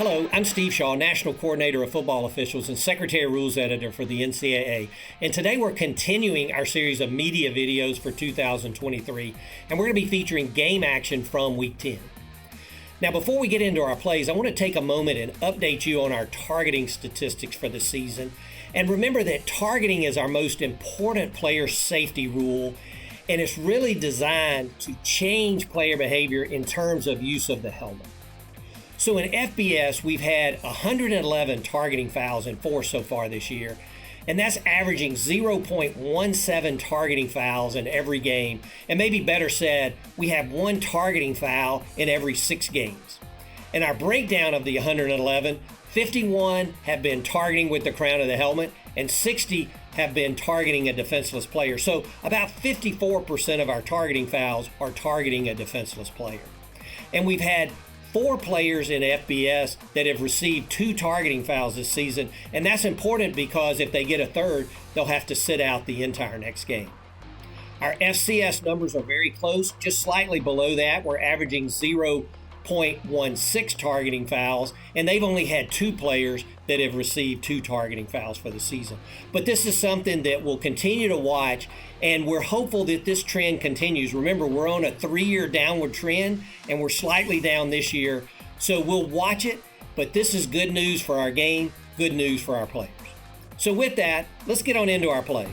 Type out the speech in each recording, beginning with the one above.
Hello, I'm Steve Shaw, National Coordinator of Football Officials and Secretary Rules Editor for the NCAA. And today we're continuing our series of media videos for 2023, and we're going to be featuring game action from Week 10. Now, before we get into our plays, I want to take a moment and update you on our targeting statistics for the season. And remember that targeting is our most important player safety rule, and it's really designed to change player behavior in terms of use of the helmet. So in FBS, we've had 111 targeting fouls enforced so far this year, and that's averaging 0.17 targeting fouls in every game. And maybe better said, we have one targeting foul in every 6 games. In our breakdown of the 111, 51 have been targeting with the crown of the helmet, and 60 have been targeting a defenseless player. So about 54% of our targeting fouls are targeting a defenseless player. And we've had 4 players in FBS that have received 2 targeting fouls this season, and that's important because if they get a third, they'll have to sit out the entire next game. Our FCS numbers are very close, just slightly below that. We're averaging 0.16 targeting fouls, and they've only had 2 players that have received 2 targeting fouls for the season. But this is something that we'll continue to watch, and we're hopeful that this trend continues. Remember, we're on a 3-year downward trend, and we're slightly down this year. So we'll watch it, but this is good news for our game, good news for our players. So with that, let's get on into our plays.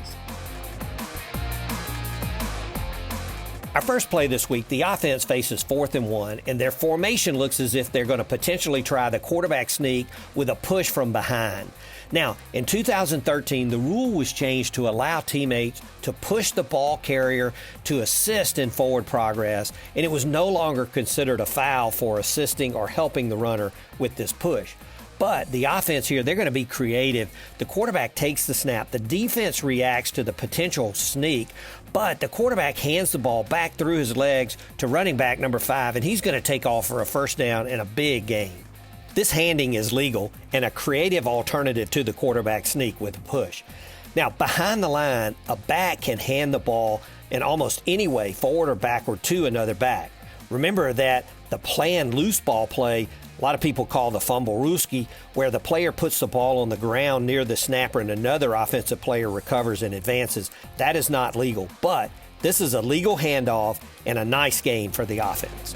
Our first play this week, the offense faces 4th and 1, and their formation looks as if they're going to potentially try the quarterback sneak with a push from behind. Now, in 2013, the rule was changed to allow teammates to push the ball carrier to assist in forward progress, and it was no longer considered a foul for assisting or helping the runner with this push. But the offense here, they're going to be creative. The quarterback takes the snap. The defense reacts to the potential sneak, but the quarterback hands the ball back through his legs to running back number 5, and he's going to take off for a first down in a big gain. This handing is legal and a creative alternative to the quarterback sneak with a push. Now, behind the line, a back can hand the ball in almost any way, forward or backward, to another back. Remember that the planned loose ball play, a lot of people call the fumble-rooski, where the player puts the ball on the ground near the snapper and another offensive player recovers and advances. That is not legal, but this is a legal handoff and a nice game for the offense.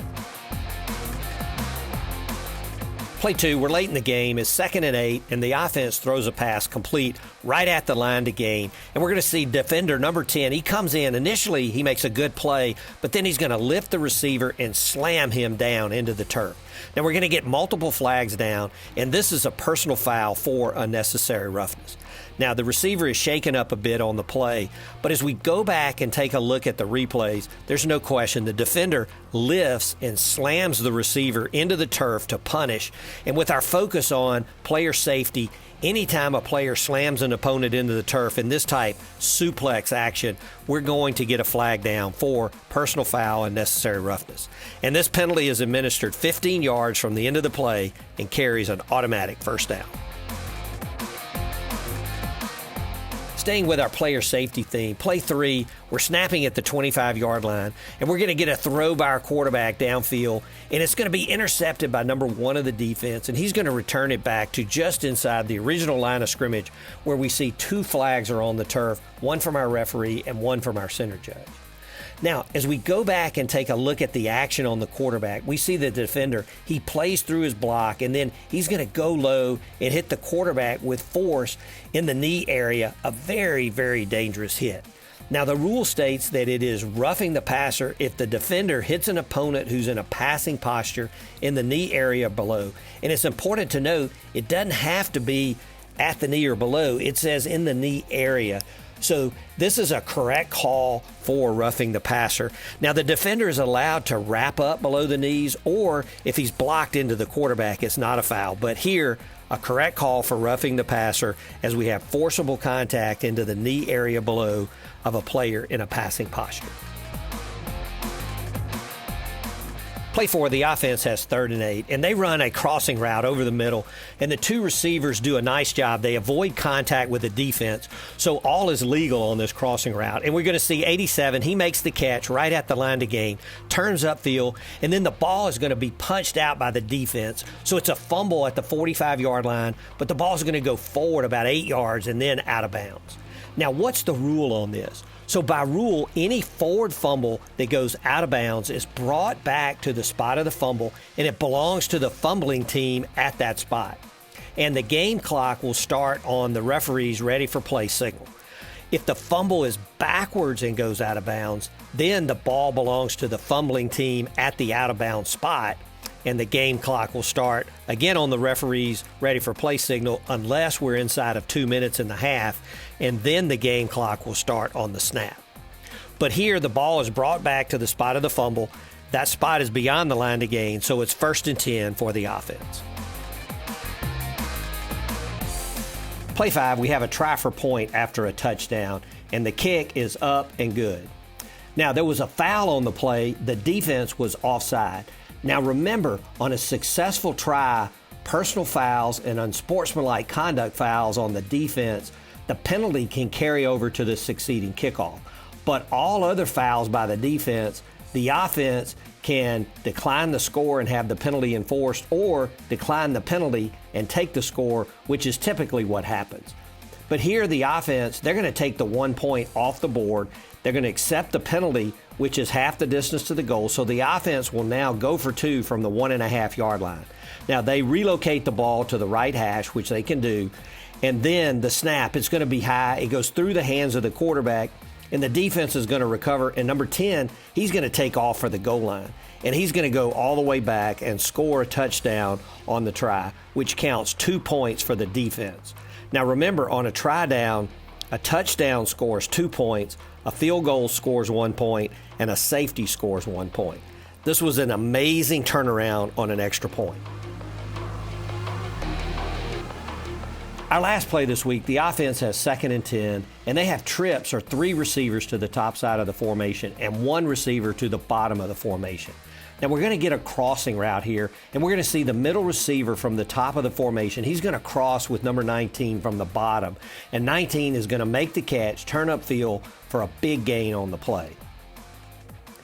Play 2, we're late in the game. It's 2nd and 8, and the offense throws a pass complete right at the line to gain. And we're going to see defender number 10. He comes in. Initially, he makes a good play, but then he's going to lift the receiver and slam him down into the turf. Now, we're going to get multiple flags down, and this is a personal foul for unnecessary roughness. Now, the receiver is shaken up a bit on the play, but as we go back and take a look at the replays, there's no question the defender lifts and slams the receiver into the turf to punish. And with our focus on player safety, anytime a player slams an opponent into the turf in this type suplex action, we're going to get a flag down for personal foul and necessary roughness. And this penalty is administered 15 yards from the end of the play and carries an automatic first down. Staying with our player safety theme, play 3, we're snapping at the 25-yard line, and we're going to get a throw by our quarterback downfield, and it's going to be intercepted by number 1 of the defense, and he's going to return it back to just inside the original line of scrimmage where we see 2 flags are on the turf, one from our referee and one from our center judge. Now, as we go back and take a look at the action on the quarterback, we see the defender, he plays through his block, and then he's going to go low and hit the quarterback with force in the knee area, a very, very dangerous hit. Now, the rule states that it is roughing the passer if the defender hits an opponent who's in a passing posture in the knee area below. And it's important to note, it doesn't have to be at the knee or below. It says in the knee area. So this is a correct call for roughing the passer. Now, the defender is allowed to wrap up below the knees, or if he's blocked into the quarterback, it's not a foul. But here, a correct call for roughing the passer as we have forcible contact into the knee area below of a player in a passing posture. Play 4, the offense has 3rd and 8, and they run a crossing route over the middle, and the two receivers do a nice job. They avoid contact with the defense, so all is legal on this crossing route. And we're going to see 87. He makes the catch right at the line to gain, turns upfield, and then the ball is going to be punched out by the defense. So it's a fumble at the 45-yard line, but the ball is going to go forward about 8 yards and then out of bounds. Now, what's the rule on this? So by rule, any forward fumble that goes out of bounds is brought back to the spot of the fumble, and it belongs to the fumbling team at that spot. And the game clock will start on the referee's ready for play signal. If the fumble is backwards and goes out of bounds, then the ball belongs to the fumbling team at the out of bounds spot, and the game clock will start again on the referee's ready for play signal unless we're inside of 2 minutes and a half, and then the game clock will start on the snap. But here the ball is brought back to the spot of the fumble. That spot is beyond the line to gain, so it's 1st and 10 for the offense. Play 5, we have a try for point after a touchdown, and the kick is up and good. Now, there was a foul on the play. The defense was offside. Now remember, on a successful try, personal fouls and unsportsmanlike conduct fouls on the defense, the penalty can carry over to the succeeding kickoff. But all other fouls by the defense, the offense can decline the score and have the penalty enforced, or decline the penalty and take the score, which is typically what happens. But here the offense, they're going to take the 1 point off the board. They're going to accept the penalty, which is half the distance to the goal. So the offense will now go for 2 from the 1.5 yard line. Now they relocate the ball to the right hash, which they can do. And then the snap, it's going to be high. It goes through the hands of the quarterback, and the defense is going to recover. And number 10, he's going to take off for the goal line. And he's going to go all the way back and score a touchdown on the try, which counts 2 points for the defense. Now remember, on a try down, a touchdown scores 2 points, a field goal scores 1 point, and a safety scores 1 point. This was an amazing turnaround on an extra point. Our last play this week, the offense has 2nd and 10, and they have trips or 3 receivers to the top side of the formation and 1 receiver to the bottom of the formation. Now we're going to get a crossing route here, and we're going to see the middle receiver from the top of the formation. He's going to cross with number 19 from the bottom, and 19 is going to make the catch, turn upfield for a big gain on the play.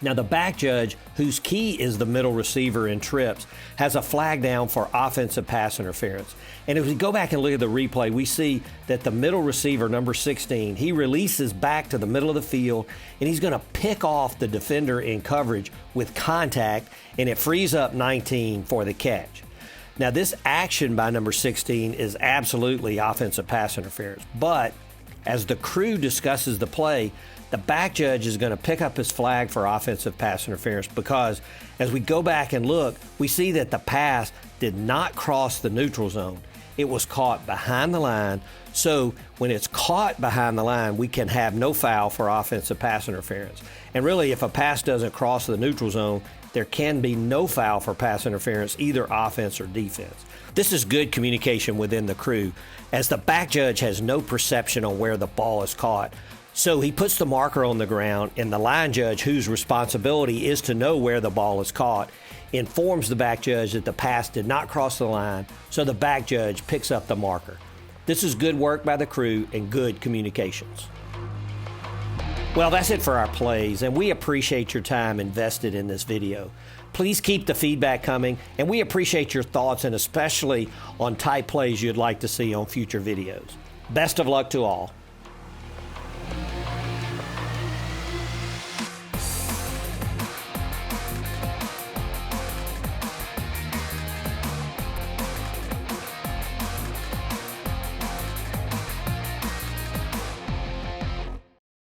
Now the back judge, whose key is the middle receiver in trips, has a flag down for offensive pass interference. And if we go back and look at the replay, we see that the middle receiver, number 16, he releases back to the middle of the field, and he's going to pick off the defender in coverage with contact, and it frees up 19 for the catch. Now this action by number 16 is absolutely offensive pass interference, but as the crew discusses the play, the back judge is going to pick up his flag for offensive pass interference, because as we go back and look, we see that the pass did not cross the neutral zone. It was caught behind the line. So when it's caught behind the line, we can have no foul for offensive pass interference. And really, if a pass doesn't cross the neutral zone, there can be no foul for pass interference, either offense or defense. This is good communication within the crew, as the back judge has no perception on where the ball is caught. So he puts the marker on the ground, and the line judge, whose responsibility is to know where the ball is caught, informs the back judge that the pass did not cross the line, so the back judge picks up the marker. This is good work by the crew and good communications. Well, that's it for our plays, and we appreciate your time invested in this video. Please keep the feedback coming, and we appreciate your thoughts, and especially on type plays you'd like to see on future videos. Best of luck to all.